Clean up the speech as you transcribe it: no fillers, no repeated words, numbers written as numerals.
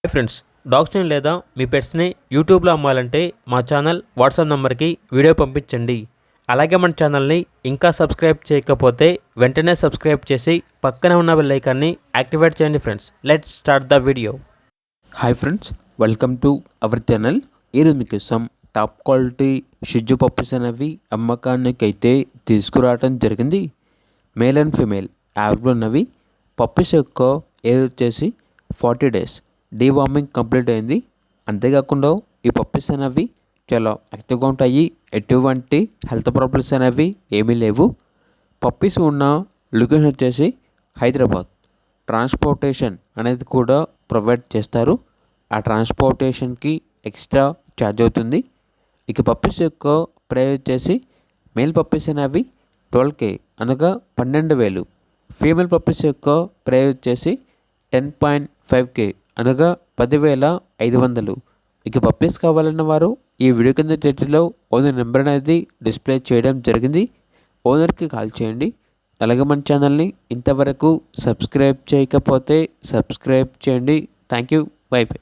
Hi friends, డాగ్స్ని లేదా మీ పెట్స్ని యూట్యూబ్లో అమ్మాలంటే మా ఛానల్ వాట్సాప్ నెంబర్కి వీడియో పంపించండి. అలాగే మన ఛానల్ని ఇంకా సబ్స్క్రైబ్ చేయకపోతే వెంటనే సబ్స్క్రైబ్ చేసి పక్కనే ఉన్న బెల్ ఐకాన్ని యాక్టివేట్ చేయండి. Friends, let's start the video. Hi friends, welcome to our channel. ఈరోజు మీకోసం టాప్ క్వాలిటీ షిజ్జు పప్పీస్ అనేవి అమ్మకానికి అయితే తీసుకురావడం జరిగింది. మేల్ అండ్ ఫీమేల్ అవైలబుల్ ఉన్నవి. పప్పీస్ యొక్క ఏజ్ వచ్చేసి 40 days. డీవార్మింగ్ కంప్లీట్ అయింది. అంతేకాకుండా ఈ పప్పీస్ అనేవి చాలా యాక్టివ్గా ఉంటాయి. ఎటువంటి హెల్త్ ప్రాబ్లమ్స్ అనేవి ఏమీ లేవు. పప్పీస్ ఉన్న లొకేషన్ వచ్చేసి హైదరాబాద్. ట్రాన్స్పోర్టేషన్ అనేది కూడా ప్రొవైడ్ చేస్తారు. ఆ ట్రాన్స్పోర్టేషన్కి ఎక్స్ట్రా ఛార్జ్ అవుతుంది. ఇక పప్పీస్ యొక్క ప్రైస్ వచ్చేసి మేల్ పప్పీస్ అనేవి 12K అనగా 12,000. ఫీమేల్ పప్పీస్ యొక్క ప్రైస్ వచ్చేసి 10.5K అనగా 10,500. ఇక పప్పీస్ కావాలన్న వారు ఈ వీడియో కింద టైటిల్లో ఓనర్ నెంబర్ అనేది డిస్ప్లే చేయడం జరిగింది. ఓనర్కి కాల్ చేయండి. అలాగే మన ఛానల్ని ఇంతవరకు సబ్స్క్రైబ్ చేయకపోతే సబ్స్క్రైబ్ చేయండి. Thank you. By by.